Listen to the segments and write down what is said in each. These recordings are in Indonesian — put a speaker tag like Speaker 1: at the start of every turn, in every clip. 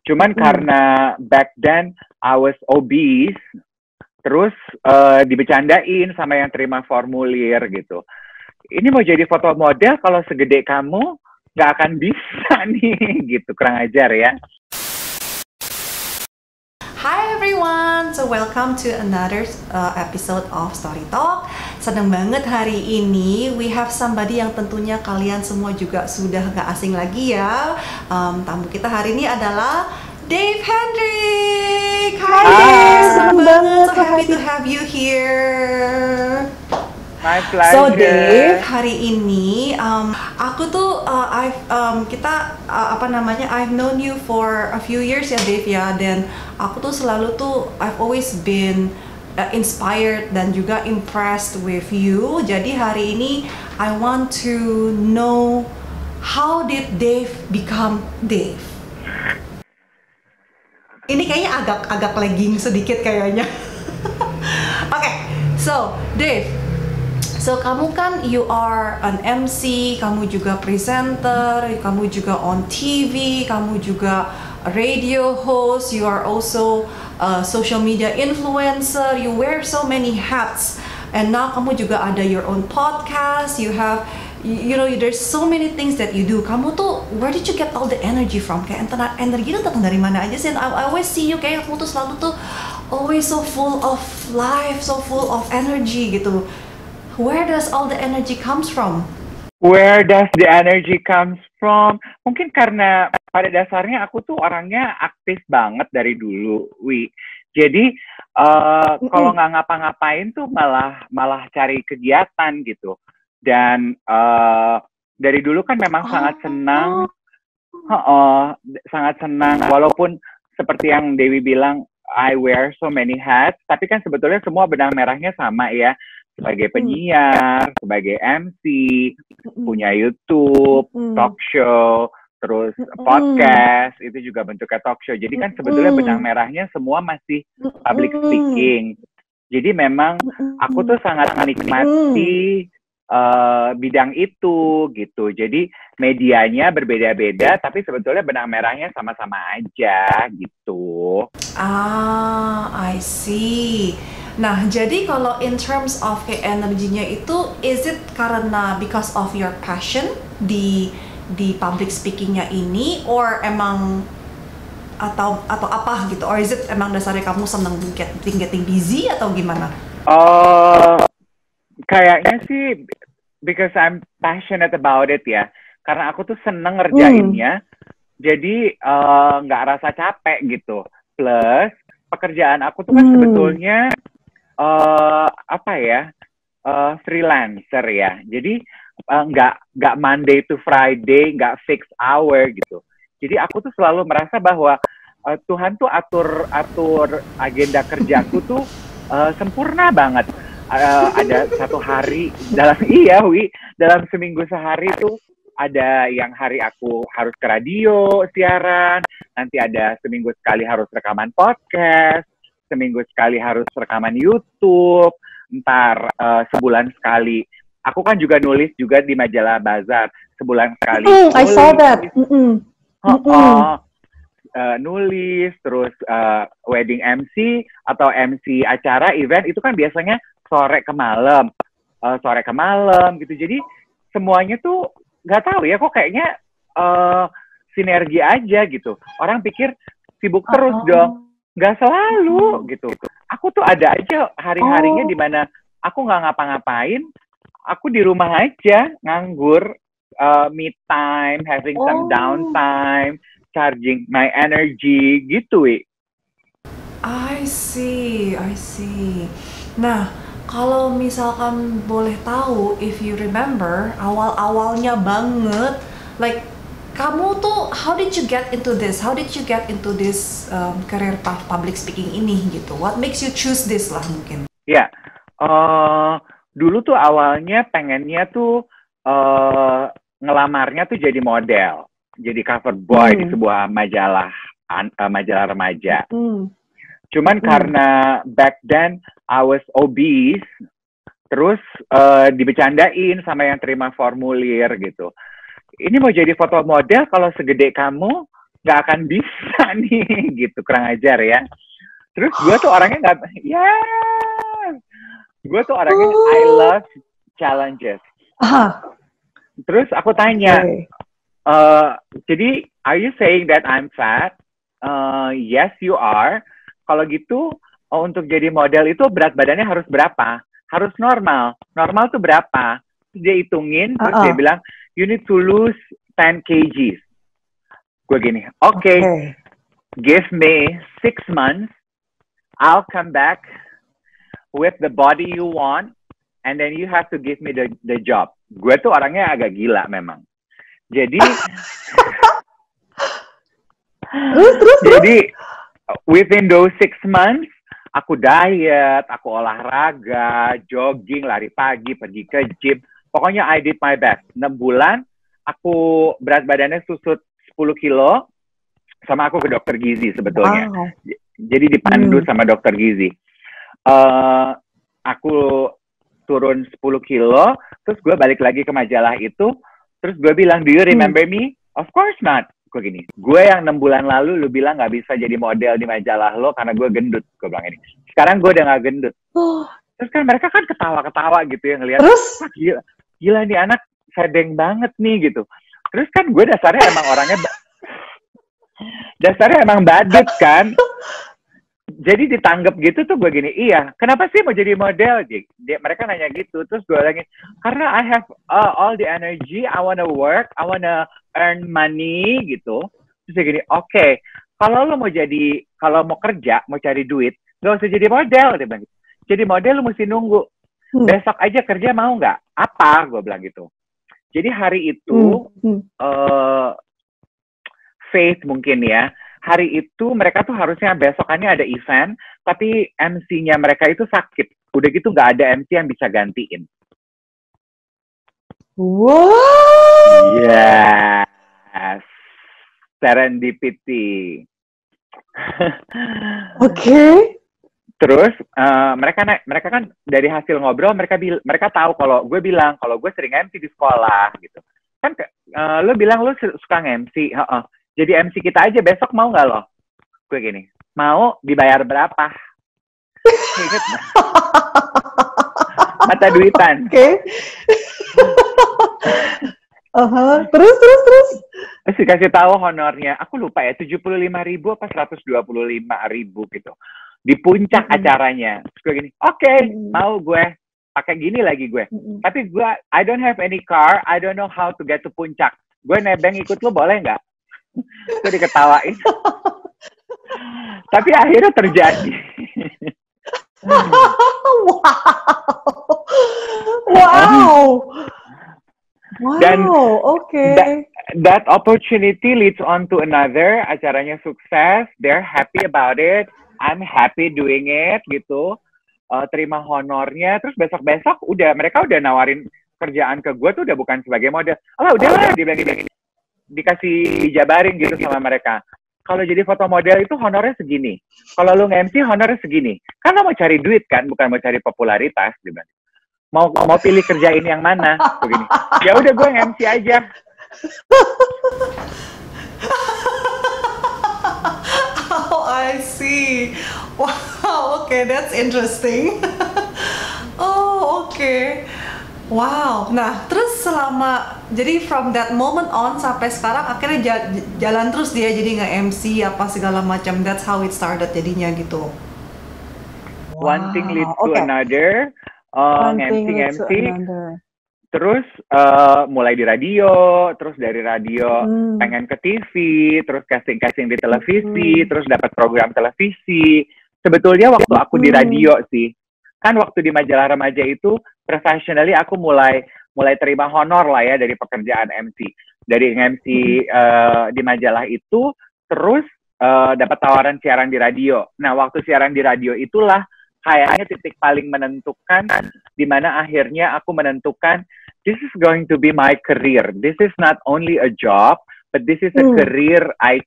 Speaker 1: Cuman karena back then I was obese, terus dibecandain sama yang terima formulir gitu. Ini mau jadi foto model kalau segede kamu nggak akan bisa nih, gitu. Kurang ajar ya.
Speaker 2: Hi everyone, so welcome to another episode of Story Talk. Senang banget hari ini we have somebody yang tentunya kalian semua juga sudah gak asing lagi ya. Tamu kita hari ini adalah Dave Hendrik. Hi Dave, senang banget, so happy to have you here.
Speaker 1: My pleasure.
Speaker 2: So Dave, hari ini aku tuh I've known you for a few years ya Dave ya, dan aku tuh selalu tuh I've always been inspired dan juga impressed with you. Jadi hari ini I want to know how did Dave become Dave? Ini kayaknya agak lagging sedikit kayaknya. Okay, so Dave. So, kamu kan you are an MC, kamu juga presenter, kamu juga on TV, kamu juga radio host, you are also a social media influencer, you wear so many hats. And now kamu juga ada your own podcast, you have, you know, there's so many things that you do. Kamu tuh, where did you get all the energy from? Kayak energi itu datang dari mana aja sih? I always see you kayak kamu tuh selalu tuh always so full of life, so full of energy gitu. Where does all the energy comes from?
Speaker 1: Where does the energy comes from? Mungkin karena pada dasarnya aku tuh orangnya aktif banget dari dulu, Wi. Jadi kalau nggak ngapa-ngapain tuh malah cari kegiatan gitu. Dan dari dulu kan memang sangat senang. Walaupun seperti yang Dewi bilang, I wear so many hats. Tapi kan sebetulnya semua benang merahnya sama ya. Sebagai penyiar, sebagai MC, punya YouTube, talk show, terus podcast, itu juga bentuknya talk show. Jadi kan sebetulnya benang merahnya semua masih public speaking. Jadi memang aku tuh sangat menikmati bidang itu gitu. Jadi medianya berbeda-beda, tapi sebetulnya benang merahnya sama-sama aja gitu.
Speaker 2: I see. Nah, jadi kalau in terms of energinya itu, is it karena because of your passion di public speakingnya ini, or emang atau apa gitu, or is it emang dasarnya kamu senang getting busy atau gimana?
Speaker 1: Kayaknya sih because I'm passionate about it ya, karena aku tuh seneng ngerjainnya, jadi nggak rasa capek gitu. Plus pekerjaan aku tuh kan sebetulnya freelancer ya. Jadi nggak Monday to Friday, nggak fixed hour gitu. Jadi aku tuh selalu merasa bahwa Tuhan tuh atur agenda kerjaku tuh sempurna banget. Ada satu hari dalam seminggu sehari tuh ada yang hari aku harus ke radio siaran, nanti ada seminggu sekali harus rekaman podcast, seminggu sekali harus rekaman YouTube, ntar sebulan sekali. Aku kan juga nulis juga di majalah Bazar, sebulan sekali.
Speaker 2: I saw that.
Speaker 1: Nulis, terus wedding MC atau MC acara event itu kan biasanya sore ke malam gitu. Jadi semuanya tuh nggak tahu ya, kok kayaknya sinergi aja gitu. Orang pikir sibuk terus dong. Nggak selalu gitu. Aku tuh ada aja hari-harinya di mana aku nggak ngapa-ngapain, aku di rumah aja nganggur, me time, having some downtime, charging my energy gitu.
Speaker 2: I see. Nah, kalau misalkan boleh tahu, if you remember awal-awalnya banget, like kamu tuh, how did you get into this? How did you get into this career public speaking ini gitu? What makes you choose this lah mungkin?
Speaker 1: Ya, dulu tuh awalnya pengennya tuh ngelamarnya tuh jadi model, jadi cover boy di sebuah majalah remaja. Cuman karena back then I was obese, terus dibecandain sama yang terima formulir gitu. Ini mau jadi foto model kalau segede kamu nggak akan bisa nih, gitu, kurang ajar ya. Terus gue tuh orangnya nggak, gue tuh orangnya I love challenges. Terus aku tanya, jadi are you saying that I'm fat? Yes, you are. Kalau gitu, untuk jadi model itu berat badannya harus berapa? Harus normal. Normal tuh berapa? Terus dia hitungin, terus dia bilang, you need to lose 10 kgs. Gue gini, okay, give me 6 months, I'll come back with the body you want, and then you have to give me the job. Gue tuh orangnya agak gila memang. Jadi, jadi within those 6 months, aku diet, aku olahraga, jogging, lari pagi, pergi ke gym. Pokoknya I did my best. 6 bulan, aku berat badannya susut 10 kilo, sama aku ke dokter gizi sebetulnya. Wow. Jadi dipandu sama dokter gizi. Aku turun 10 kilo, terus gue balik lagi ke majalah itu, terus gue bilang, do you remember me? Of course not. Gue gini, gue yang 6 bulan lalu lu bilang gak bisa jadi model di majalah lo karena gue gendut. Gue bilang ini. Sekarang gue udah gak gendut. Terus kan mereka kan ketawa-ketawa gitu ya ngeliat. Terus? Gila nih anak sedeng banget nih gitu. Terus kan gue dasarnya emang badut kan. Jadi ditanggap gitu tuh gue gini, iya, kenapa sih mau jadi model? Mereka nanya gitu, terus gue lagi, karena I have all the energy, I wanna work, I wanna earn money gitu. Terus gue gini, okay, kalau lo kalau mau kerja, mau cari duit, gak usah jadi model, dia bilang gitu. Jadi model lo mesti nunggu, besok aja kerja mau nggak? Apa? Gue bilang gitu. Jadi hari itu, Faith mungkin ya, hari itu mereka tuh harusnya besokannya ada event, tapi MC-nya mereka itu sakit. Udah gitu nggak ada MC yang bisa gantiin.
Speaker 2: Wow.
Speaker 1: Yes. Serendipity.
Speaker 2: Oke.
Speaker 1: Terus mereka kan dari hasil ngobrol mereka tahu kalau gue bilang kalau gue sering MC di sekolah gitu. Kan lo bilang lo suka MC, jadi MC kita aja besok mau nggak lo? Gue gini, mau, dibayar berapa? Ingat nggak? Mata duitan.
Speaker 2: Oke. Terus.
Speaker 1: Terus dikasih tahu honornya, aku lupa ya 75.000 apa 125.000 gitu. Di puncak acaranya. Terus gue gini, oke, mau gue. Pakai gini lagi gue. Tapi gue, I don't have any car, I don't know how to get to puncak. Gue nebeng ikut lo boleh nggak? Gue diketawain. Tapi akhirnya terjadi.
Speaker 2: Wow.
Speaker 1: Dan
Speaker 2: okay.
Speaker 1: That opportunity leads on to another. Acaranya sukses. They're happy about it. I'm happy doing it gitu. Terima honornya. Terus besok-besok mereka udah nawarin kerjaan ke gue tuh udah bukan sebagai model. Udahlah dia bilang dikasih dijabarin gitu sama mereka. Kalau jadi foto model itu honornya segini. Kalau lu nge-MC honornya segini. Kan lo mau cari duit kan, bukan mau cari popularitas. Gimana? Mau pilih kerjain yang mana? Begini. Ya udah gue nge-MC aja.
Speaker 2: Oh, I see. Wow, okay, that's interesting. Oh, okay. Wow, nah terus jadi from that moment on sampai sekarang akhirnya jalan terus dia jadi nge-MC apa segala macam, that's how it started jadinya gitu.
Speaker 1: One thing leads to another, MC, terus mulai di radio, terus dari radio pengen ke TV, terus casting di televisi, terus dapat program televisi. Sebetulnya waktu aku di radio sih, kan waktu di majalah remaja itu professionally aku mulai terima honor lah ya dari pekerjaan MC. Dari MC di majalah itu, terus dapat tawaran siaran di radio. Nah, waktu siaran di radio itulah kayaknya titik paling menentukan, di mana akhirnya aku menentukan, this is going to be my career. This is not only a job, but this is a career I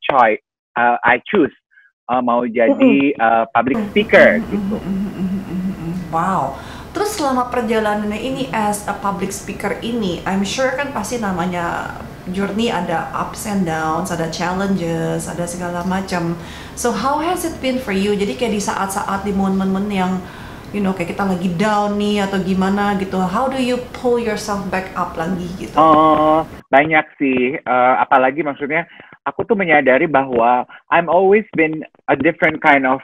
Speaker 1: choose. Mau jadi public speaker gitu.
Speaker 2: Wow. Terus selama perjalanannya ini as a public speaker ini, I'm sure kan pasti namanya journey ada ups and downs, ada challenges, ada segala macam. So how has it been for you? Jadi kayak di saat-saat, di momen-momen yang kayak kita lagi down nih atau gimana gitu, how do you pull yourself back up lagi gitu?
Speaker 1: Banyak sih, apalagi maksudnya aku tuh menyadari bahwa I'm always been a different kind of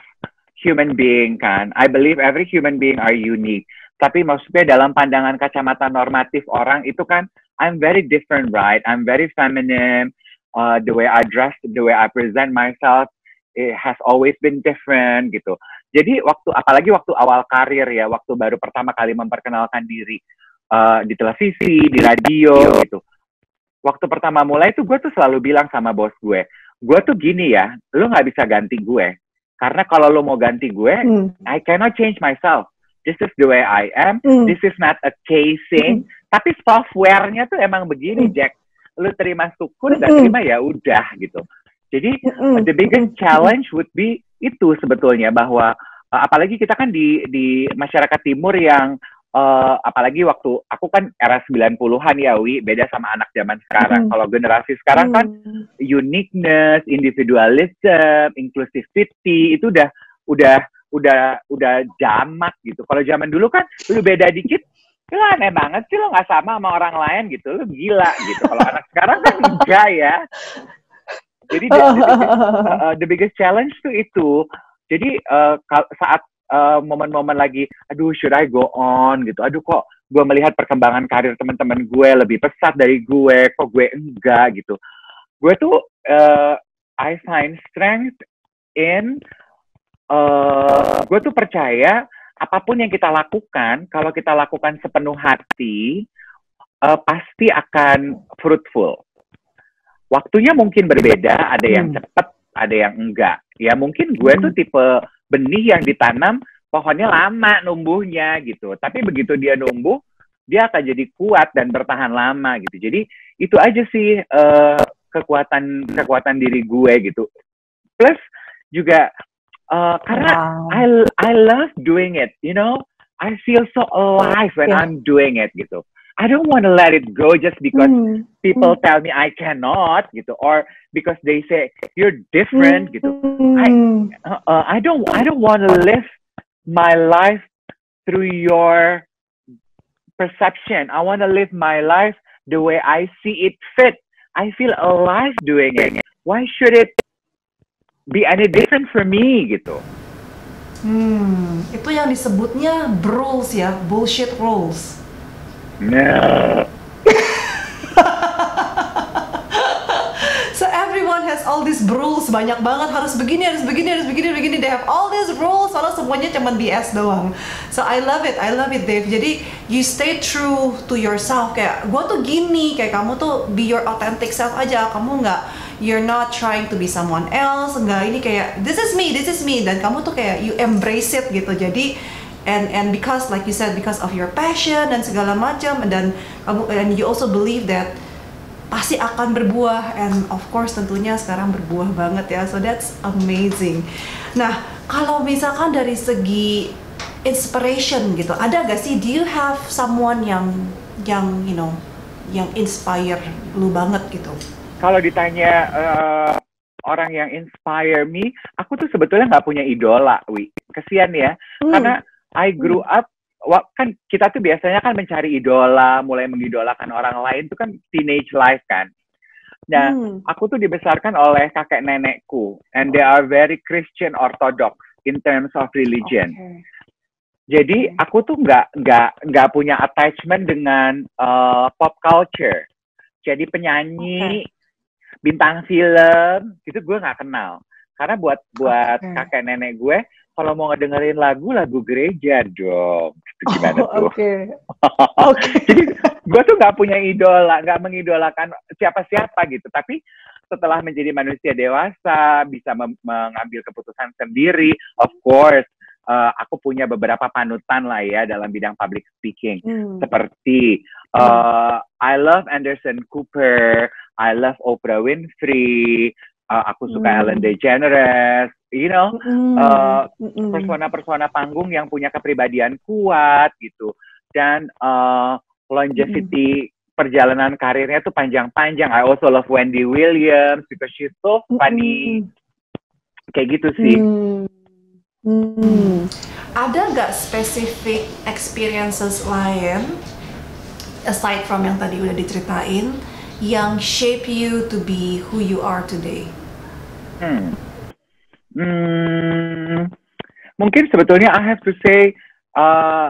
Speaker 1: human being kan. I believe every human being are unique. Tapi maksudnya dalam pandangan kacamata normatif orang itu kan, I'm very different, right? I'm very feminine. The way I dress, the way I present myself, it has always been different gitu. Jadi apalagi waktu awal karir ya, waktu baru pertama kali memperkenalkan diri di televisi, di radio gitu. Waktu pertama mulai tuh gue tuh selalu bilang sama bos gue tuh gini ya, lo nggak bisa ganti gue. Karena kalau lo mau ganti gue, I cannot change myself. This is the way I am. This is not a casing. Tapi software-nya tuh emang begini, Jack. Lo terima syukur, nggak terima ya udah gitu. Jadi the biggest challenge would be itu sebetulnya, bahwa apalagi kita kan di masyarakat timur yang apalagi waktu aku kan era 90-an ya, beda sama anak zaman sekarang. Kalau generasi sekarang kan uniqueness, individualism, inclusivity itu udah jamak gitu. Kalau zaman dulu kan lu beda dikit, lu aneh banget sih, lu nggak sama orang lain gitu, lu gila gitu. Kalau anak sekarang kan enggak ya. Jadi the biggest challenge tuh itu. Jadi saat momen-momen lagi, aduh should I go on gitu, aduh kok gue melihat perkembangan karir teman-teman gue lebih pesat dari gue, kok gue enggak gitu. Gue tuh I find strength in gue tuh percaya apapun yang kita lakukan, kalau kita lakukan sepenuh hati, pasti akan fruitful. Waktunya mungkin berbeda, ada yang cepat, ada yang enggak. Ya mungkin gue tuh tipe benih yang ditanam, pohonnya lama numbuhnya gitu. Tapi begitu dia numbuh, dia akan jadi kuat dan bertahan lama gitu. Jadi itu aja sih kekuatan diri gue gitu. Plus juga karena I love doing it, I feel so alive when I'm doing it gitu. I don't want to let it go just because people tell me I cannot gitu, or because they say you're different gitu. I don't want to live my life through your perception. I want to live my life the way I see it fit. I feel alive doing it. Why should it be any different for me gitu?
Speaker 2: Itu yang disebutnya rules ya, bullshit rules.
Speaker 1: No.
Speaker 2: So everyone has all these rules, banyak banget, harus begini. They have all these rules, soalnya semuanya cuma BS doang. So I love it, Dave. Jadi you stay true to yourself. Kayak gue tuh gini, kayak kamu tuh be your authentic self aja. Kamu you're not trying to be someone else. Enggak, ini kayak this is me. Dan kamu tuh kayak you embrace it gitu. Jadi and because like you said, because of your passion dan segala macam, dan you also believe that pasti akan berbuah, and of course tentunya sekarang berbuah banget ya. So that's amazing. Nah, kalau misalkan dari segi inspiration gitu, ada gak sih, do you have someone yang yang inspire lu banget gitu?
Speaker 1: Kalau ditanya orang yang inspire me, aku tuh sebetulnya nggak punya idola, kesian ya, karena I grew up, kan kita tuh biasanya kan mencari idola, mulai mengidolakan orang lain itu kan teenage life kan. Nah, aku tuh dibesarkan oleh kakek nenekku, and they are very Christian Orthodox in terms of religion. Jadi aku tuh nggak punya attachment dengan pop culture. Jadi penyanyi, bintang film, itu gue nggak kenal. Karena buat kakek nenek gue, kalau mau ngedengerin lagu gereja dong. Gimana tuh? Jadi gue tuh nggak punya idola, nggak mengidolakan siapa-siapa gitu. Tapi setelah menjadi manusia dewasa, bisa mengambil keputusan sendiri, of course, aku punya beberapa panutan lah ya dalam bidang public speaking. Seperti I love Anderson Cooper, I love Oprah Winfrey, aku suka Ellen DeGeneres, persona-persona panggung yang punya kepribadian kuat gitu, dan longevity perjalanan karirnya tuh panjang-panjang. I also love Wendy Williams because she's so funny. Kayak gitu sih.
Speaker 2: Ada gak spesifik experiences lain aside from yang tadi udah diceritain yang shape you to be who you are today?
Speaker 1: Mungkin sebetulnya I have to say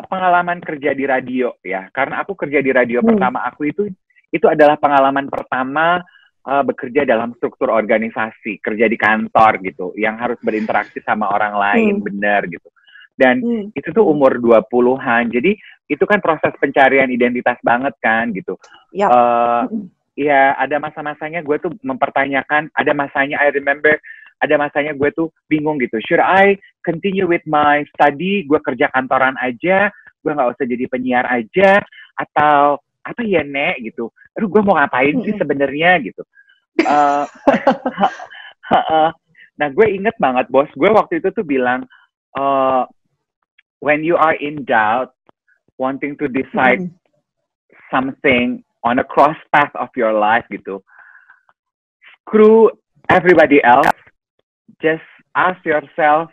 Speaker 1: pengalaman kerja di radio ya, karena aku kerja di radio pertama aku itu adalah pengalaman pertama bekerja dalam struktur organisasi, kerja di kantor gitu, yang harus berinteraksi sama orang lain, benar gitu. Dan itu tuh umur 20-an, jadi itu kan proses pencarian identitas banget kan gitu. Ya ada masa-masanya gue tuh mempertanyakan, ada masanya I remember, ada masanya gue tuh bingung gitu, should I continue with my study, gue kerja kantoran aja, gue nggak usah jadi penyiar aja, atau apa ya Nek gitu, aduh gue mau ngapain sih sebenarnya gitu. Nah gue inget banget bos gue waktu itu tuh bilang, when you are in doubt, wanting to decide something on a cross path of your life gitu, screw everybody else, just ask yourself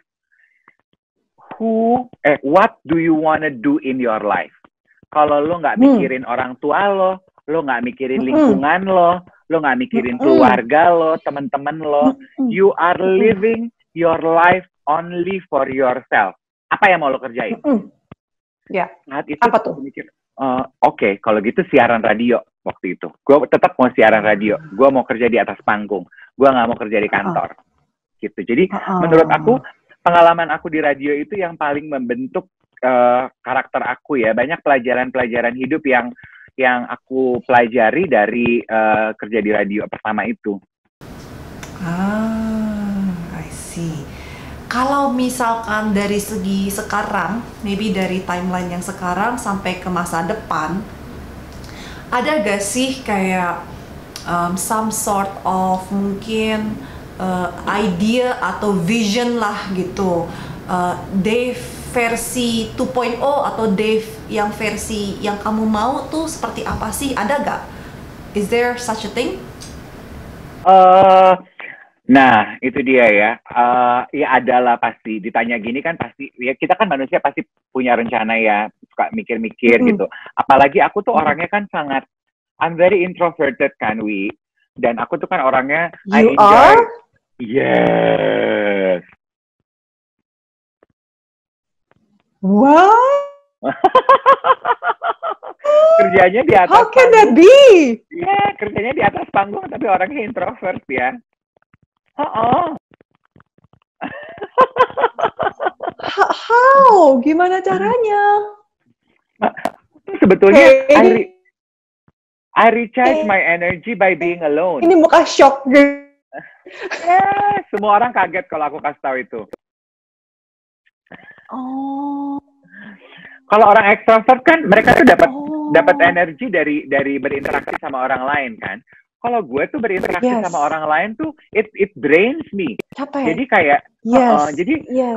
Speaker 1: what do you wanna do in your life. Kalau lo nggak mikirin orang tua lo nggak mikirin lingkungan lo nggak mikirin keluarga lo, teman-teman lo, you are living your life only for yourself. Apa yang mau lo kerjain? Saat itu
Speaker 2: apa tuh?
Speaker 1: Mikir, Oke, kalau gitu siaran radio waktu itu. Gue tetap mau siaran radio. Gue mau kerja di atas panggung. Gue nggak mau kerja di kantor. Gitu. Jadi menurut aku pengalaman aku di radio itu yang paling membentuk karakter aku ya. Banyak pelajaran-pelajaran hidup yang aku pelajari dari kerja di radio pertama itu.
Speaker 2: I see. Kalau misalkan dari segi sekarang, maybe dari timeline yang sekarang sampai ke masa depan, ada gak sih kayak some sort of mungkin idea atau vision lah gitu, Dave versi 2.0 atau Dave yang versi yang kamu mau tuh seperti apa sih? Ada gak? Is there such a thing?
Speaker 1: Nah, itu dia ya. Ya adalah pasti. Ditanya gini kan pasti, ya kita kan manusia pasti punya rencana ya, suka mikir-mikir gitu. Apalagi aku tuh orangnya kan sangat, I'm very introverted kan, Wi. Dan aku tuh kan orangnya,
Speaker 2: You
Speaker 1: I enjoy.
Speaker 2: are?
Speaker 1: Yes.
Speaker 3: What?
Speaker 1: Kerjanya di atas
Speaker 3: How can that
Speaker 1: panggung.
Speaker 3: be?
Speaker 1: Ya, kerjanya di atas panggung, tapi orangnya introvert ya.
Speaker 3: How? Gimana caranya?
Speaker 1: Sebetulnya
Speaker 3: Hey.
Speaker 1: I recharge my energy by being alone.
Speaker 3: Ini muka shock.
Speaker 1: Semua orang kaget kalau aku kasih tahu itu.
Speaker 3: Oh.
Speaker 1: Kalau orang extrovert kan mereka tuh dapat energi dari berinteraksi sama orang lain kan. Kalau gue tuh berinteraksi sama orang lain tuh it drains me.
Speaker 3: Capek.
Speaker 1: Jadi kayak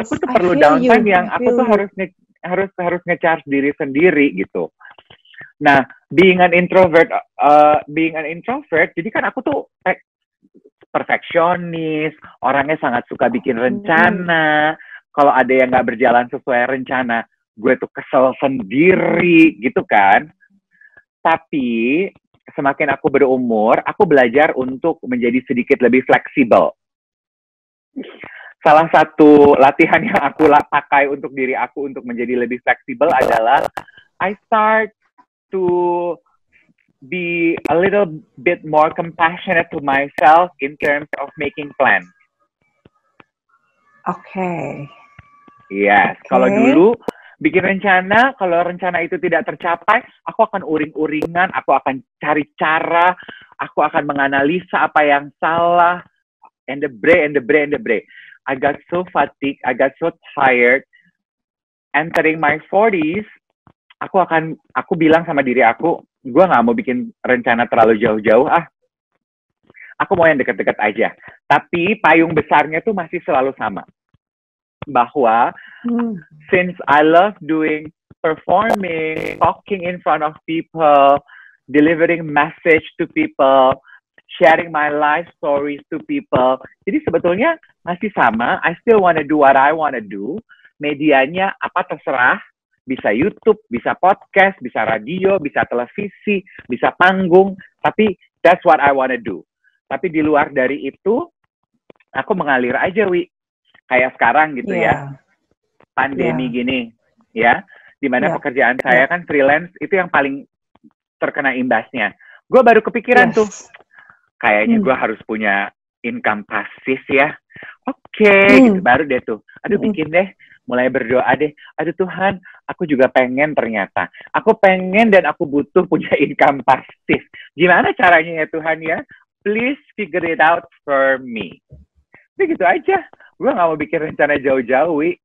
Speaker 1: aku tuh perlu downtime yang aku tuh harus nge-charge diri sendiri gitu. Nah, being an introvert, jadi kan aku tuh perfeksionis, orangnya sangat suka bikin rencana. Kalau ada yang nggak berjalan sesuai rencana, gue tuh kesel sendiri gitu kan. Tapi semakin aku berumur, aku belajar untuk menjadi sedikit lebih fleksibel. Salah satu latihan yang aku pakai untuk diri aku untuk menjadi lebih fleksibel adalah I start to be a little bit more compassionate to myself in terms of making plans.
Speaker 3: Okay.
Speaker 1: Yes, kalau dulu bikin rencana, kalau rencana itu tidak tercapai, aku akan uring-uringan, aku akan cari cara, aku akan menganalisa apa yang salah, and the brain. I got so fatigued, I got so tired. Entering my 40s, aku bilang sama diri aku, gue nggak mau bikin rencana terlalu jauh-jauh, aku mau yang dekat-dekat aja. Tapi payung besarnya tuh masih selalu sama. Bahwa since I love doing performing, talking in front of people, delivering message to people, sharing my life stories to people. Jadi sebetulnya masih sama. I still wanna do what I wanna do. Medianya apa terserah. Bisa YouTube, bisa podcast, bisa radio, bisa televisi, bisa panggung. Tapi that's what I wanna do. Tapi di luar dari itu, aku mengalir aja, Wi. Kayak sekarang gitu ya. Pandemi gini, ya. Dimana pekerjaan saya kan freelance, itu yang paling terkena imbasnya. Gue baru kepikiran tuh. Kayaknya gue harus punya income pasif ya. Oke, gitu. Baru deh tuh. Aduh, bikin deh. Mulai berdoa deh. Aduh Tuhan, aku juga pengen ternyata. Aku pengen dan aku butuh punya income pasif. Gimana caranya ya Tuhan ya? Please figure it out for me. Jadi gitu aja. Gue gak mau bikin rencana jauh-jauh, Wi.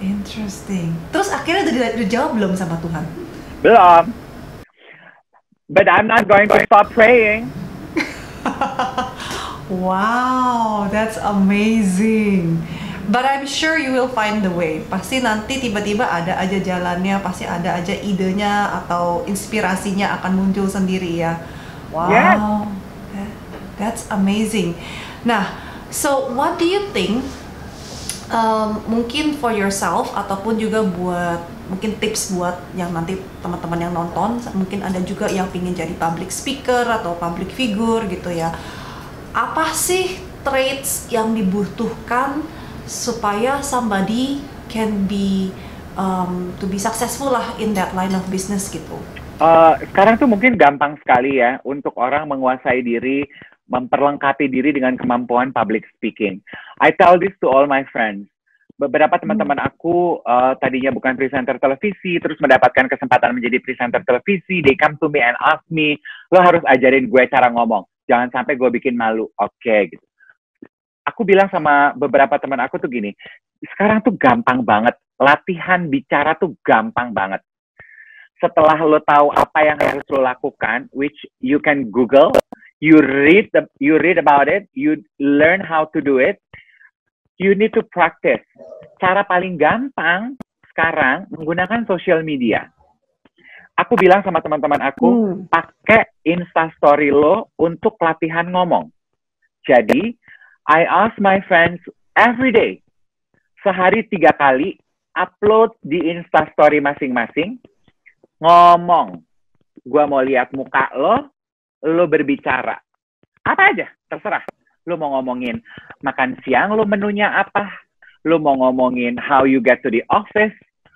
Speaker 2: Interesting. Terus akhirnya udah dijawab belum sama Tuhan?
Speaker 1: Belum. But I'm not going to stop praying.
Speaker 2: Wow, that's amazing. But I'm sure you will find the way. Pasti nanti tiba-tiba ada aja jalannya, pasti ada aja idenya atau inspirasinya akan muncul sendiri ya. Wow,
Speaker 1: yes.
Speaker 2: That's amazing. Nah, so what do you think? Mungkin for yourself ataupun juga buat mungkin tips buat yang nanti teman-teman yang nonton, mungkin ada juga yang pingin jadi public speaker atau public figure gitu ya. Apa sih traits yang dibutuhkan supaya somebody can be to be successful lah in that line of business gitu?
Speaker 1: Sekarang tuh mungkin gampang sekali ya untuk orang menguasai diri, memperlengkapi diri dengan kemampuan public speaking. I tell this to all my friends. Beberapa teman-teman aku tadinya bukan presenter televisi, terus mendapatkan kesempatan menjadi presenter televisi. They come to me and ask me, lo harus ajarin gue cara ngomong. Jangan sampai gue bikin malu. Oke, gitu. Aku bilang sama beberapa teman aku tuh gini, sekarang tuh gampang banget. Latihan bicara tuh gampang banget. Setelah lo tahu apa yang harus lo lakukan, which you can Google, you read about it, you learn how to do it, you need to practice. Cara paling gampang sekarang menggunakan social media. Aku bilang sama teman-teman aku, pakai Instastory lo untuk latihan ngomong. Jadi, I ask my friends every day, sehari 3 kali, upload di Instastory masing-masing, ngomong. Gua mau lihat muka lo berbicara. Apa aja, terserah. Lo mau ngomongin makan siang, lo menunya apa? Lo mau ngomongin how you get to the office?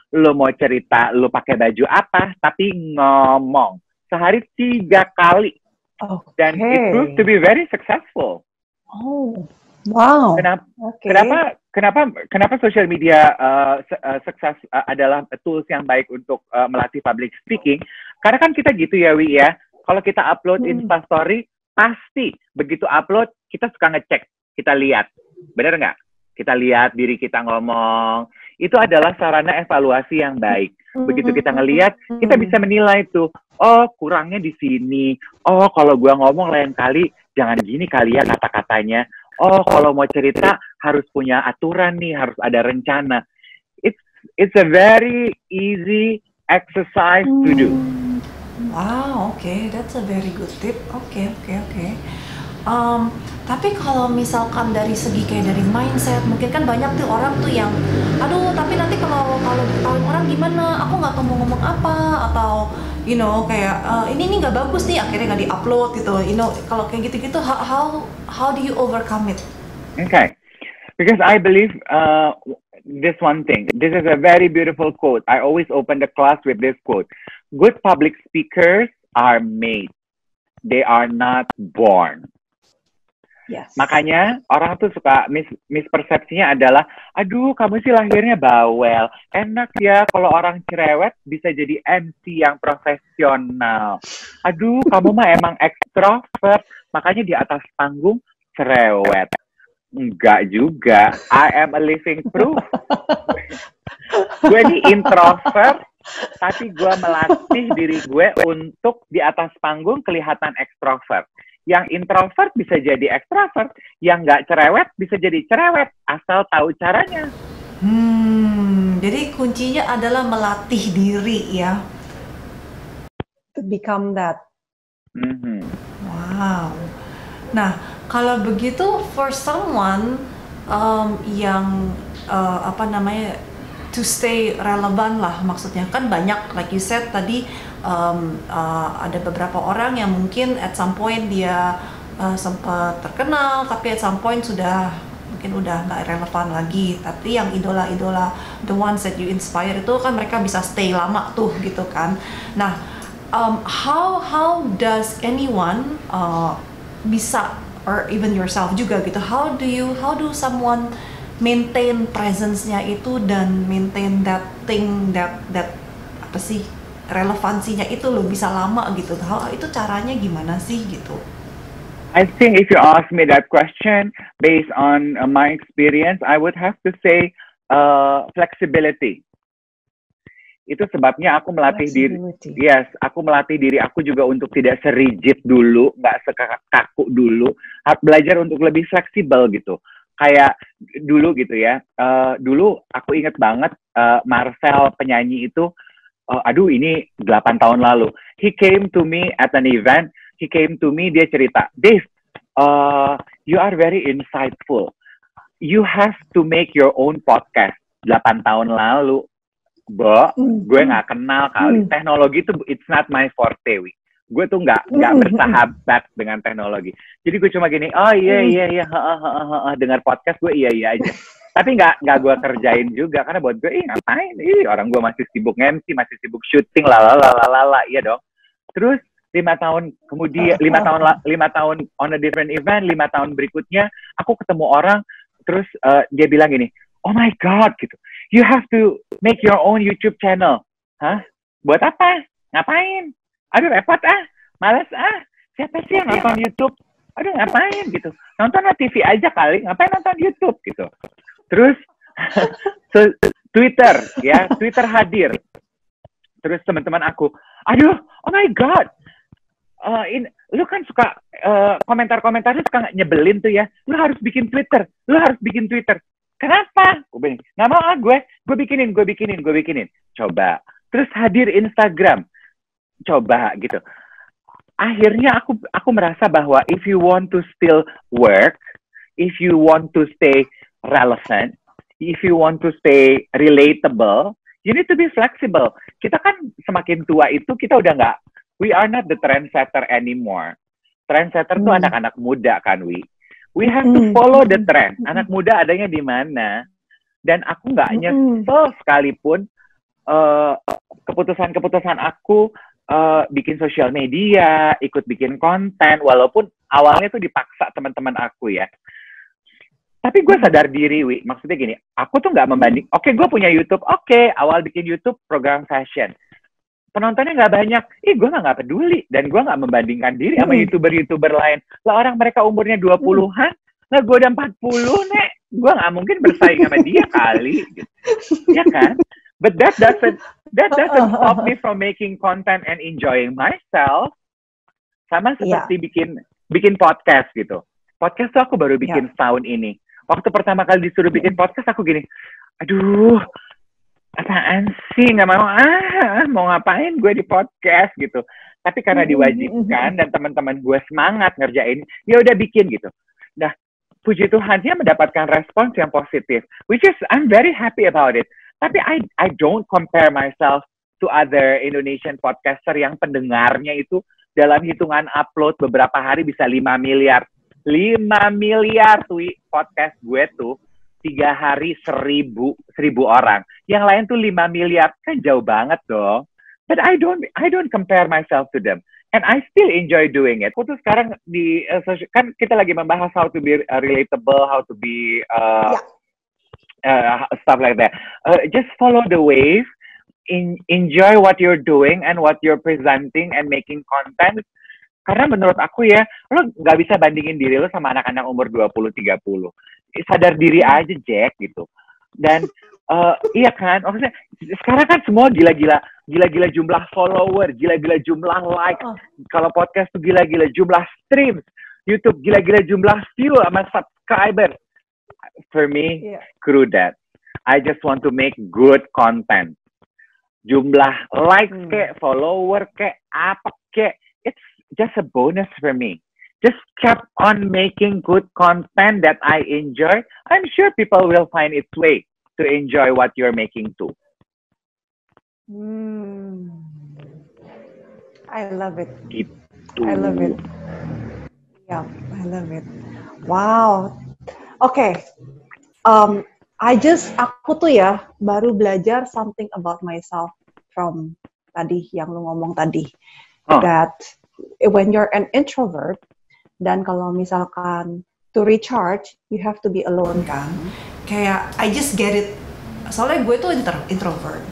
Speaker 1: Lo mau cerita lo pakai baju apa? Tapi ngomong. Sehari 3 kali. Dan it proved to be very successful.
Speaker 3: Oh, wow.
Speaker 1: Kenapa social media sukses adalah tools yang baik untuk melatih public speaking? Karena kan kita gitu ya, Wi ya. Kalau kita upload Instastory, pasti begitu upload kita suka ngecek, kita lihat, benar nggak? Kita lihat diri kita ngomong. Itu adalah sarana evaluasi yang baik. Begitu kita ngelihat, kita bisa menilai tuh, oh kurangnya di sini. Oh kalau gua ngomong lain kali jangan gini kali ya kata-katanya. Oh kalau mau cerita harus punya aturan nih, harus ada rencana. It's a very easy exercise to do.
Speaker 2: Wow, okay, that's a very good tip. Okay. Tapi kalau misalkan dari segi kayak dari mindset, mungkin kan banyak tuh orang tuh yang, aduh, tapi nanti kalau diketahui orang gimana? Aku nggak tahu mau ngomong apa, atau kayak ini nggak bagus nih, akhirnya nggak diupload gitu. Kalau kayak gitu-gitu, how do you overcome it?
Speaker 1: Okay, because I believe this one thing. This is a very beautiful quote. I always open the class with this quote. Good public speakers are made. They are not born.
Speaker 3: Yes.
Speaker 1: Makanya orang tuh suka mispersepsinya adalah, aduh kamu sih lahirnya bawel. Enak ya kalau orang cerewet bisa jadi MC yang profesional. Aduh kamu mah emang ekstrovert, makanya di atas panggung cerewet. Enggak juga. I am a living proof. Gue ini introvert, tapi gue melatih diri gue untuk di atas panggung kelihatan ekstrovert. Yang introvert bisa jadi ekstrovert, yang nggak cerewet bisa jadi cerewet, asal tahu caranya.
Speaker 2: Jadi kuncinya adalah melatih diri ya.
Speaker 3: To become that.
Speaker 2: Wow. Nah, kalau begitu for someone yang to stay relevan lah, maksudnya kan banyak, like you said tadi, ada beberapa orang yang mungkin at some point dia sempat terkenal, tapi at some point mungkin udah nggak relevan lagi. Tapi yang idola-idola, the ones that you inspire itu kan mereka bisa stay lama tuh gitu kan. Nah, how does anyone bisa, or even yourself juga gitu, how do someone maintain presence-nya itu dan maintain that thing, that apa sih, relevansinya itu loh bisa lama gitu. Itu caranya gimana sih gitu?
Speaker 1: I think if you ask me that question based on my experience, I would have to say flexibility. Itu sebabnya aku melatih diri. Yes, aku melatih diri aku juga untuk tidak serigid dulu, nggak sekaku dulu. Harus belajar untuk lebih fleksibel gitu. Kayak dulu gitu ya. Dulu aku inget banget Marcel penyanyi itu. Ini 8 tahun lalu. He came to me at an event. He came to me, dia cerita, Dave, you are very insightful. You have to make your own podcast. 8 tahun lalu. Gue nggak kenal kali. Teknologi itu it's not my forte, Wi. Gue tuh nggak bersahabat dengan teknologi. Jadi gue cuma gini, iya, dengar podcast gue iya aja. Tapi nggak gue kerjain juga, karena buat gue, ngapain? Orang gue masih sibuk MC, masih sibuk syuting, iya dong. Terus 5 tahun kemudian, 5 tahun on a different event, 5 tahun berikutnya, aku ketemu orang, terus dia bilang gini, oh my God, gitu. You have to make your own YouTube channel. Hah? Buat apa? Ngapain? Aduh, repot malas Siapa sih yang nonton YouTube? Aduh, ngapain gitu? Nonton TV aja kali, ngapain nonton YouTube gitu. Terus Twitter hadir. Terus teman-teman aku, aduh, oh my God. Lu kan suka komentar-komentarnya suka nyebelin tuh ya. Lu harus bikin Twitter. Kenapa? Gue bilang, nggak mau gue bikinin. Coba. Terus hadir Instagram. Coba gitu. Akhirnya aku merasa bahwa if you want to still work, if you want to stay relevant, if you want to stay relatable, you need to be flexible. Kita kan semakin tua itu kita udah nggak, we are not the trendsetter anymore. Trendsetter tuh anak-anak muda kan, we have to follow the trend. Anak muda adanya di mana? Dan aku nggak nyesel sekalipun keputusan aku bikin sosial media, ikut bikin konten, walaupun awalnya tuh dipaksa teman-teman aku ya. Tapi gue sadar diri, maksudnya gini, aku tuh nggak membanding. Oke, gue punya YouTube. Oke, awal bikin YouTube program fashion. Penontonnya nggak banyak, gue nggak peduli. Dan gue nggak membandingkan diri sama YouTuber-YouTuber lain. Lah orang mereka umurnya 20-an, lah gue udah 40, Nek. Gue nggak mungkin bersaing sama dia kali. Gitu. Ya kan? But that doesn't stop me from making content and enjoying myself. Sama seperti bikin podcast gitu. Podcast tuh aku baru bikin tahun ini. Waktu pertama kali disuruh bikin podcast, aku gini, aduh, apaan sih, nggak mau ngapain gue di podcast gitu. Tapi karena diwajibkan dan teman-teman gue semangat ngerjain, ya udah bikin gitu. Nah, puji Tuhan dia mendapatkan respons yang positif, which is I'm very happy about it. Tapi I don't compare myself to other Indonesian podcaster yang pendengarnya itu dalam hitungan upload beberapa hari bisa 5 miliar. 5 miliar tuh podcast gue tuh 3 hari 1.000 orang. Yang lain tuh 5 miliar, kan jauh banget dong. But I don't compare myself to them. And I still enjoy doing it. Aku tuh sekarang kan kita lagi membahas how to be relatable, how to be stuff like that. Just follow the wave, enjoy what you're doing and what you're presenting and making content. Karena menurut aku ya, lo nggak bisa bandingin diri lo sama anak-anak umur 20-30. Sadar diri aja, Jack, gitu. Dan iya kan, maksudnya sekarang kan semua gila-gila jumlah follower, gila-gila jumlah like. Kalau podcast tuh gila-gila jumlah streams, YouTube gila-gila jumlah view sama subscriber. For me, screw that. I just want to make good content. Jumlah likes kek, follower kek, apa kek, it's just a bonus for me. Just keep on making good content that I enjoy. I'm sure people will find its way to enjoy what you're making too.
Speaker 3: I love it.
Speaker 1: Gitu.
Speaker 3: I love it. Yeah, I love it. Wow. Oke. Aku tuh ya baru belajar something about myself from tadi yang lu ngomong tadi. That when you're an introvert, dan kalau misalkan to recharge, you have to be alone kan.
Speaker 2: Kayak I just get it. Soalnya gue tuh introvert.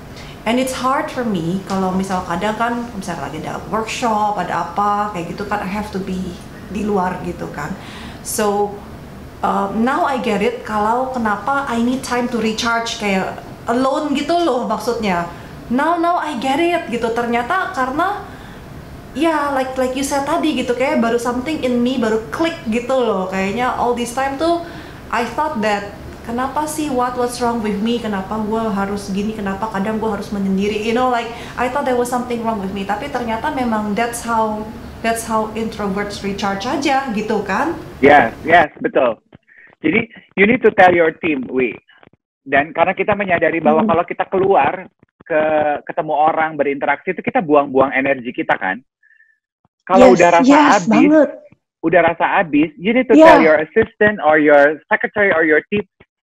Speaker 2: And it's hard for me kalau misal kadang kan misalnya lagi ada workshop, ada apa kayak gitu kan, I have to be di luar gitu kan. So now I get it kalau kenapa I need time to recharge, kayak alone gitu loh maksudnya. Now I get it gitu. Ternyata karena ya like you said tadi gitu, kayak baru something in me baru click gitu loh. Kayaknya all this time tuh I thought that kenapa sih what's wrong with me, kenapa gue harus gini, kenapa kadang gue harus menyendiri, you know, like I thought there was something wrong with me, tapi ternyata memang that's how introverts recharge aja gitu kan.
Speaker 1: Yes, betul. Jadi you need to tell your team, dan karena kita menyadari bahwa kalau kita keluar ketemu orang, berinteraksi, itu kita buang-buang energi kita kan. Kalau udah rasa habis, you need to tell your assistant or your secretary or your team,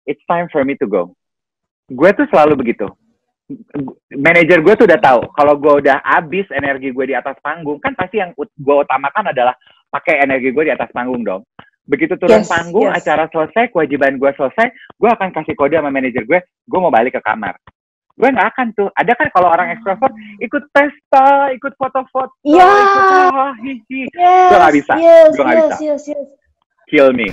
Speaker 1: it's time for me to go. Gue tuh selalu begitu. Manajer gue tuh udah tahu kalau gue udah habis energi gue di atas panggung, kan pasti yang gue utamakan adalah pakai energi gue di atas panggung dong. Begitu turun panggung, acara selesai, kewajiban gue selesai, gue akan kasih kode sama manajer gue mau balik ke kamar. Gue nggak akan tuh. Ada kan kalau orang ekstrovert ikut pesta, ikut foto-foto, ikut hihi. Gue nggak bisa. Gue nggak bisa. Kill me.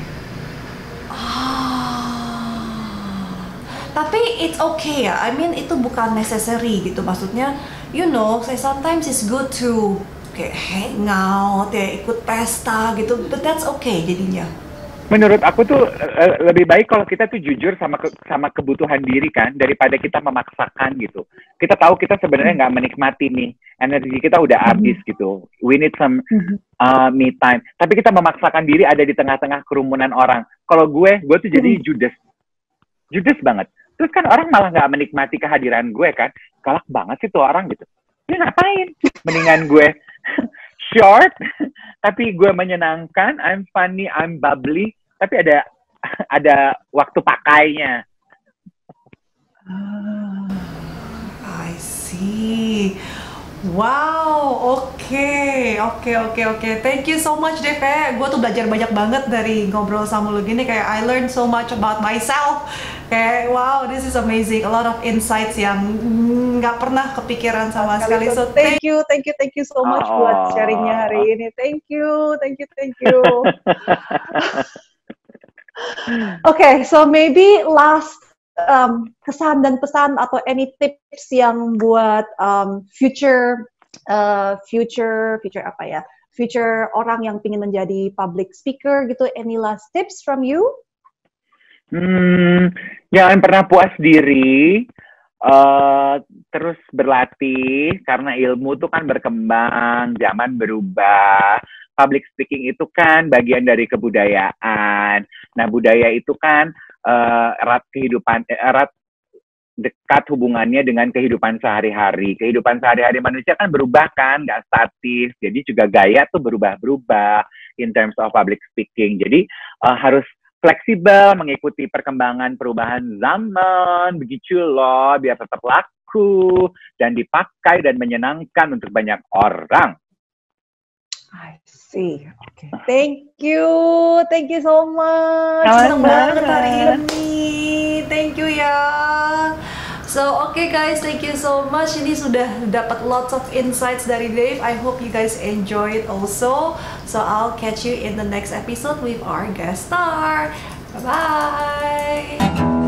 Speaker 2: Tapi it's okay ya, I mean itu bukan necessary gitu, maksudnya you know, sometimes it's good to kayak hang out ya, ikut pesta gitu, but that's okay jadinya.
Speaker 1: Menurut aku tuh lebih baik kalau kita tuh jujur sama kebutuhan diri kan, daripada kita memaksakan gitu. Kita tahu kita sebenarnya nggak menikmati nih, energi kita udah habis gitu. We need some me time. Tapi kita memaksakan diri ada di tengah-tengah kerumunan orang. Kalau gue tuh jadi Judes banget. Terus kan orang malah nggak menikmati kehadiran gue kan. Galak banget sih tuh orang gitu. Dia ngapain? Mendingan gue short, tapi gue menyenangkan, I'm funny, I'm bubbly, tapi ada waktu pakainya.
Speaker 2: I see. Wow, oke. Thank you so much deh, kayak gue tuh belajar banyak banget dari ngobrol sama lu gini, kayak I learned so much about myself. Kayak wow, this is amazing. A lot of insights yang nggak pernah kepikiran sama sekali. So
Speaker 3: thank you so much buat sharingnya hari ini. Thank you. Okay, so maybe last kesan dan pesan atau any tips yang buat future orang yang ingin menjadi public speaker gitu, any last tips from you?
Speaker 1: Jangan pernah puas diri, terus berlatih karena ilmu tuh kan berkembang, zaman berubah. Public speaking itu kan bagian dari kebudayaan. Nah, budaya itu kan erat dekat hubungannya dengan kehidupan sehari-hari. Kehidupan sehari-hari manusia kan berubah kan, nggak statis. Jadi juga gaya tuh berubah-berubah in terms of public speaking. Jadi harus fleksibel, mengikuti perkembangan perubahan zaman, begitu loh, biar tetap laku dan dipakai dan menyenangkan untuk banyak orang.
Speaker 3: I see. Okay. Thank you so much.
Speaker 2: Senang banget hari ini. Thank you ya. So okay guys, thank you so much. Ini sudah dapat lots of insights dari Dave. I hope you guys enjoy it also. So I'll catch you in the next episode with our guest star. Bye bye.